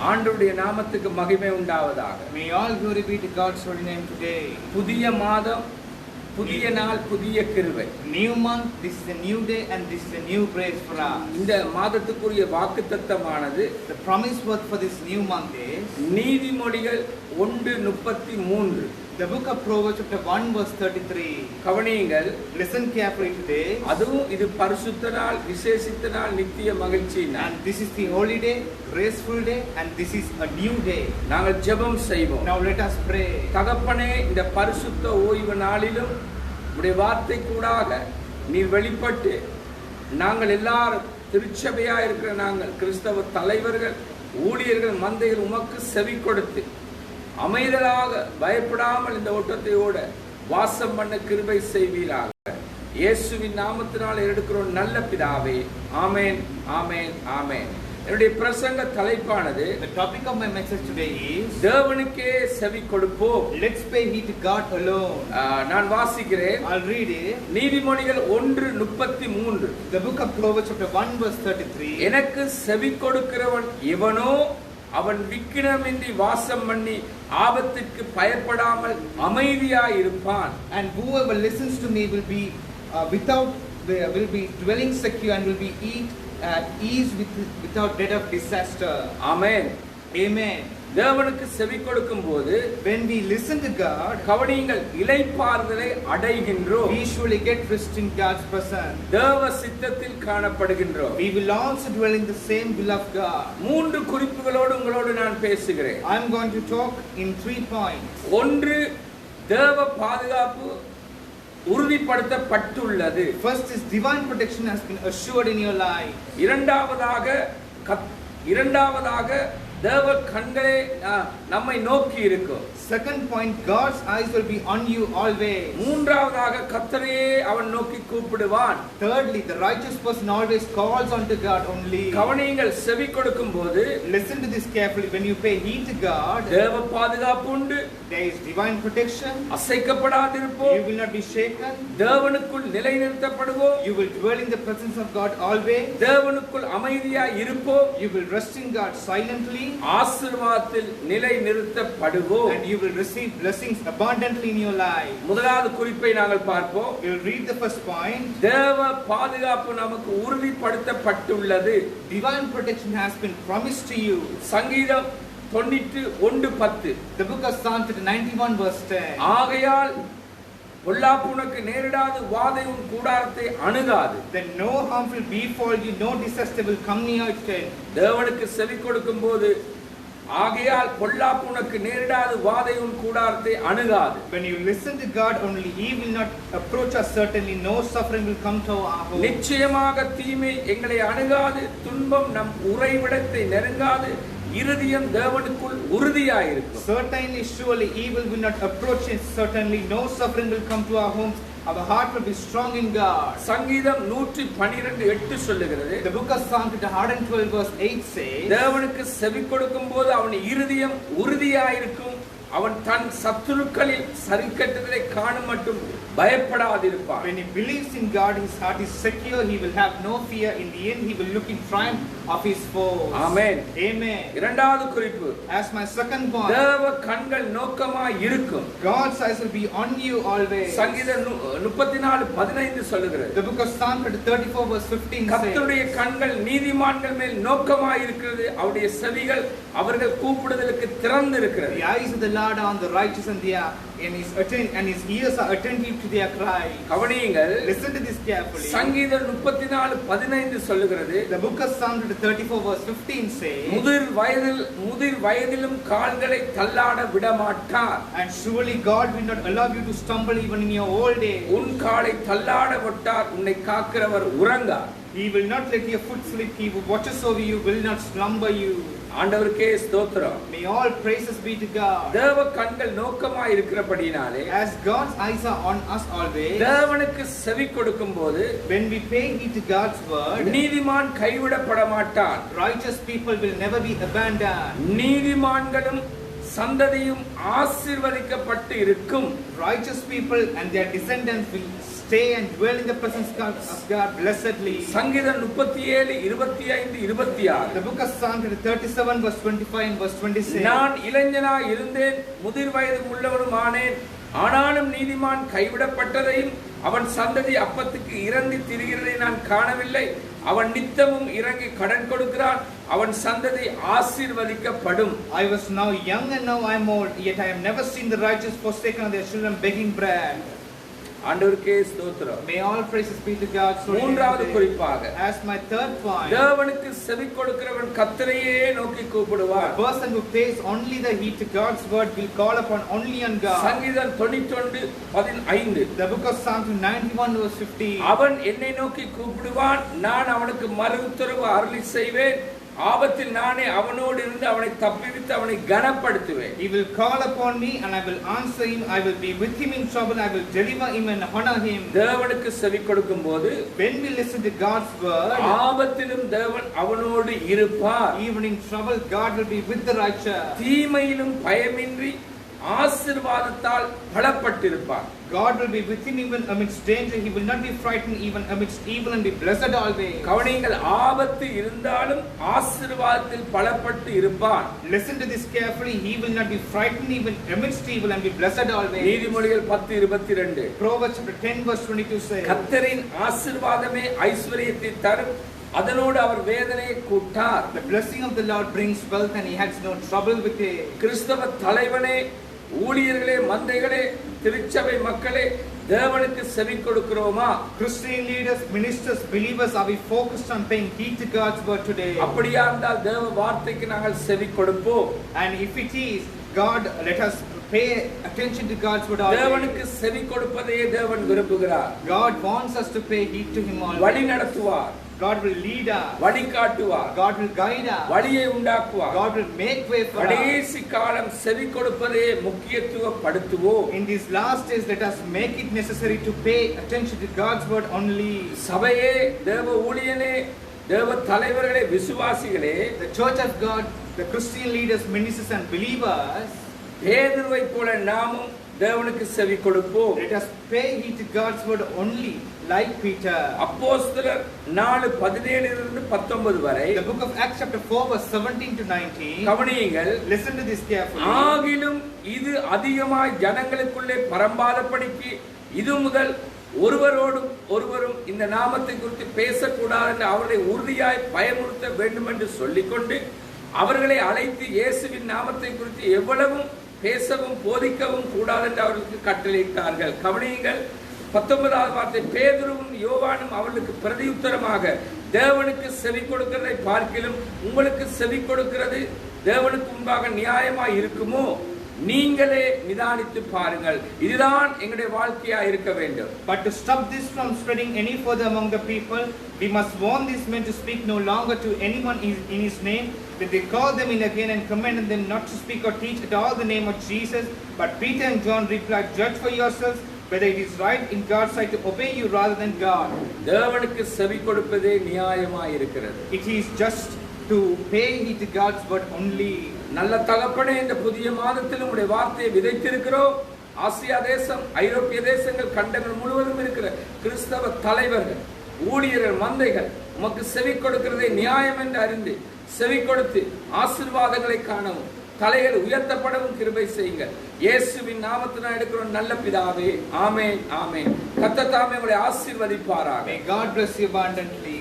ஆண்டவருடைய நாமத்துக்கு மகிமை உண்டாவதாக. May all glory be to God's holy name today. புதிய மாதம், புதிய நாள், புதிய கிருபை. New month, this is a new day and this is a new grace for us. இந்த மாதத்துக்குரிய வாக்குத்தத்தமானது, The promise word for this new month is நீதிமொழிகள் 1:33. the book of Proverbs chapter 1 verse 33. கவனியுங்கள். Listen carefully today. அதுவும் இது பரிசுத்த நாள், விசேஷித்த நாள், நித்திய மகிழ்ச்சி நாள். And this is the holy day, graceful day, and this is a new day. நாங்கள் ஜெபம் செய்வோம். Now let us pray. தகப்பனே, இந்த பரிசுத்த ஓய்வு நாளிலும் உடைய வார்த்தை கூடாக நீர் வெளிப்பட்டு நாங்கள் எல்லாரும் திருச்சபையா இருக்கிற நாங்கள் கிறிஸ்தவ தலைவர்கள், ஊழியர்கள், மந்தைகள் உமக்கு செவி கொடுத்து அமைதலாக பயப்படாமல் இந்த ஓட்டத்தை ஓட வாசம் பண்ண கிருபை செய்வீராக. இயேசுவின் நாமத்தினால் எடுக்கிறோம் நல்ல பிதாவே. ஆமேன், ஆமேன், ஆமேன். என்னுடைய பிரசங்க தலைப்பானது, The topic of my message today is தேவனுக்கே செவி கொடுப்போம். let's pay heed to God alone. நான் வாசிக்கிறேன். I'll read it. நீதிமொழிகள் 1:33. The book of Proverbs chapter 1 verse 33. எனக்கு செவி கொடுக்கிறவன் எவனோ அவன் விக்கிரமின்றி வாசம் பண்ணி ஆபத்துக்கு பயப்படாமல் அமைதியாய் இருப்பான். And whoever listens to me will be will be dwelling secure and will be at ease without dread of disaster. Amen, Amen. தேவனுக்கு செவி கொடுக்கும் போது When we listen to God, கவனியுங்கள், இளைப்பாறுதலை அடைகின்றோம். we surely get rest in God's presence. தேவ சித்தத்தில் காணப்படுகின்றோம். We will also dwell in the same will of God. 3 குறிப்புகளோடு உங்களோடு நான் பேசுகிறேன். I'm going to talk in 3 points. 1, தேவ பாதுகாப்பு உறுதிப்படுத்தப்பட்டுள்ளது. First is divine protection has been assured in your life. இரண்டாவதாக தேவ கண்களே நம்மை நோக்கி இருக்கும். Second point, God's eyes will be on you always. மூன்றாவதாக கர்த்தரையே அவன் நோக்கி கூப்பிடுவான். Thirdly, the righteous person always calls unto God only. கவனியுங்கள், செவி கொடுக்கும் போது Listen to this carefully. When you pay heed to God, தேவ பாதுகாப்பு உண்டு. there is divine protection. அசைக்கப்படாதிருப்போம். You will not be shaken. தேவனுக்குள் நிலைநிறுத்தப்படுவோம். You will dwell in the presence of God always. தேவனுக்குள் அமைதியாய் இருப்போம். You will rest in God silently. ஆசீர்வாதத்தில் நிலைநிறுத்தப்படுவோம். And you will receive blessings abundantly in your life. முதலாவது குறிப்பை நாங்கள் பார்ப்போம். We will read the first point. தேவ பாதுகாப்பு நமக்கு உறுதிப்படுத்தப்பட்டுள்ளது. Divine protection has been promised to you. சங்கீதம் 91:10. The book of Psalm 91 verse 10. ஆகையால் பொல்லாப்பு உனக்கு நேரிடாது, வாதை உன் கூடாரத்தை அணுகாது. Then no harm will befall you, no disaster will come near your tent. தேவனுக்கு செவி கொடுக்கும் போது ஆகையால் பொல்லாப்பு உனக்கு நேரிடாது, வாதை உன் கூடாரத்தை அணுகாது. When you listen to God only, He will not approach us. Certainly no suffering will come to our home. நிச்சயமாக தீமை எங்களை அணுகாது, துன்பம் நம் உறைவிடத்தை நெருங்காது. இருதயம் தேவனுக்குள் உறுதியாயிருக்கும். Certainly, surely evil will not approach us. Certainly no suffering will come to our homes. Our heart will be strong in God. சங்கீதம் 112:8 சொல்லுகிறது. The book of Psalm 112 verse 8 says, தேவனுக்கு செவி கொடுக்கும் போது அவன் இருதயம் உறுதியாயிருக்கும், அவன் தன் சத்துருக்களில் சரிக்கட்டுதலை காணும் மட்டும் பயப்படாதிருப்பான். When he believes in God, his heart is secure. He will have no fear. In the end, he will look in triumph of his foes. Amen. Amen. இரண்டாவது குறிப்பு, As my second point, தேவ கண்கள் நோக்கமாய் இருக்கும். God's eyes will be on you always. சங்கீதம் 34:15 சொல்லுகிறது. The book of Psalm 34 verse 15 says, கர்த்தருடைய கண்கள் நீதிமான்கள் மேல் நோக்கமாய் இருக்கிறது, அவருடைய செவிகள் அவர்கள் கூப்பிடுதலுக்கு திறந்து இருக்கிறது. The eyes of the Lord are on the righteous and his ears are attentive to their cry. கவனியுங்கள், Listen to this carefully. சங்கீதம் 34:15 சொல்லுகிறது. The book of Psalm 34 verse 15 says, முதிர் வயதிலும் கால்களை தள்ளாட விடமாட்டார். and surely God will not allow you to stumble even in your old age. உன் காலை தள்ளாட விட்டார், உன்னை காக்கிறவர் உறங்கார். He will not let your foot slip. He who watches over you will not slumber you. ஆண்டவருக்கே ஸ்தோத்திரம். May all praises be to God. தேவ கண்கள் நோக்கமாய் இருக்கிறபடினாலே, As God's eyes are on us always, தேவனுக்கு செவி கொடுக்கும் போது when we pay heed to God's word, நீதிமான் கைவிடப்பட மாட்டான். righteous people will never be abandoned. நீதிமான்களும் சந்ததியும் ஆசீர்வதிக்கப்பட்டு இருக்கும். Righteous people and their descendants will stay and dwell in the presence of God blessedly. சங்கீதம் 37 25 26. The book of Psalm 37 verse 25 and verse 26. நான் இளைஞனாய் இருந்தேன், முதிர் வயது உள்ளவனும் ஆனேன், ஆனாலும் நீதிமான் கைவிடப்பட்டதையும் அவன் சந்ததி அப்பத்துக்கு இறங்கி திரிகிறதை நான் காணவில்லை. அவன் நித்தமும் இறங்கி கடன் கொடுக்கிறான், அவன் சந்ததி ஆசீர்வதிக்கப்படும். I was now young and now I am old, yet I have never seen the righteous forsaken and their children begging bread. ஆண்டவருக்கே ஸ்தோத்திரம். May all praises be to God. மூன்றாவது குறிப்பாக, as my third point, தேவனுக்கு செவி கொடுக்கிறவன் கர்த்தரையே நோக்கி கூப்பிடுவான். a person who pays only the heed to God's word will call upon only on God. சங்கீதம் 91:15. The book of Psalm 91 verse 15. அவன் என்னை நோக்கி கூப்பிடுவான், நான் அவனுக்கு மறு உத்தரவு அருளி செய்வேன். ஆபத்தில் நானே அவனோடு இருந்து அவனை தப்புவித்து அவனை கனப்படுத்துவேன். He will call upon me and I will answer him. I will be with him in trouble. I will deliver him and honor him. தேவனுக்கு செவி கொடுக்கும்போது, when we listen to God's word, ஆபத்திலும் தேவன் அவனோடு இருப்பார். even in trouble God will be with the righteous. தீமையிலும் பயமின்றி ஆசீர்வாதத்தால் பலப்பட்டிருப்பார். God will be with him even amidst danger. He will not be frightened even amidst evil and be blessed always. கவனியுங்கள், ஆபத்து இருந்தாலும் ஆசீர்வாதத்தில் பலப்பட்டு இருப்பான். Listen to this carefully. He will not be frightened even amidst evil and be blessed always. நீதிமொழிகள் 10:22. Proverbs chapter 10 verse 22 says, கர்த்தரின் ஆசீர்வாதமே ஐஸ்வரியத்தை தரும், அதனோடு அவர் வேதனையை கூட்டார். the blessing of the Lord brings wealth and he has no trouble with it. கிறிஸ்தவ தலைவனே, ஊழியர்களே, மந்தைகளே, திருச்சபை மக்களே, தேவனுக்கு செவி கொடுக்கிறோமா? Christian leaders, ministers, believers, are we focused on paying heed to God's word today? அப்படியா இருந்தால் தேவ வார்த்தைக்கு நாங்கள் செவி கொடுப்போம். And if it is God, let us pay attention to God's word always. தேவனுக்கு செவி கொடுப்பதையே தேவன் விரும்புகிறார். God wants us to pay heed to him always. வழி நடத்துவார், God will lead us. வழி காட்டுவார், God will guide us. வழியை உண்டாக்குவார். God will make way for us. கடைசி காலம் செவி கொடுப்பதே முக்கியத்துவப்படுத்துவோம். In these last days, let us make it necessary to pay attention to God's word only. சபையே, தேவ ஊழியனே, தேவ தலைவர்களே, விசுவாசிகளே, The church of God, the Christian leaders, ministers and believers, பேதுருவை போல நாமும் தேவனுக்கு செவி கொடுப்போம். let us pay heed to God's word only, like Peter. அப்போஸ்தலர் 4:17-19 வரை, The book of Acts chapter 4 verse 17 to 19. கவனியுங்கள், Listen to this carefully. ஆகிலும் இது அதிகமாய் ஜனங்களுக்குள்ளே பரம்பாதபடிக்கு இது முதல் ஒருவரோடும் ஒருவரும் இந்த நாமத்தை குறித்து பேசக்கூடாது என்று அவர்களை உறுதியாய் பயமுறுத்த வேண்டும் என்று சொல்லிக்கொண்டு அவர்களை அழைத்து இயேசுவின் நாமத்தை குறித்து எவ்வளவும் பேசவும் போதிக்கவும் கூடாது என்று அவர்களுக்கு கட்டளையிட்டார்கள். கவனியுங்கள், 19வது வார்த்தை, பேதுருவும் யோவானும் அவர்களுக்கு பிரதியுத்தரமாக, தேவனுக்கு செவி கொடுக்கிறதை பார்க்கிலும் உங்களுக்கு செவி கொடுக்கிறது தேவனுக்கு முன்பாக நியாயமாய் இருக்குமோ? நீங்களே நிதானித்து பாருங்கள். இதுதான் எங்களுடைய வாழ்க்கையா இருக்க வேண்டும். But to stop this from spreading any further among the people, we must warn these men to speak no longer to anyone in his name. Then they called them in again and commanded them not to speak or teach at all the name of Jesus. But Peter and John replied, judge for yourselves whether it is right in God's sight to obey you rather than God. தேவனுக்கு செவி கொடுப்பதே நியாயமாய் இருக்கிறது. It is just to pay heed to God's word only. நல்ல தகப்பனே, இந்த புதிய மாதத்தில் உம்முடைய வார்த்தையை விதைத்திருக்கிறோம். ஆசியா தேசம், ஐரோப்பிய தேசங்கள், கண்டங்கள் முழுவதும் இருக்கிற கிறிஸ்தவ தலைவர்கள், ஊழியர்கள், மந்தைகள் உமக்கு செவி கொடுக்கிறதை நியாயம் என்று அறிந்து செவி கொடுத்து ஆசீர்வாதங்களை காணவும் தலைகள் உயர்த்தப்படவும் கிருபை செய்யுங்கள். இயேசுவின் நாமத்தினால் எடுக்கிறோம் நல்ல பிதாவே, ஆமென், ஆமென். கர்த்தர் தாமே உங்களை ஆசீர்வதிப்பாராக. May God bless you abundantly.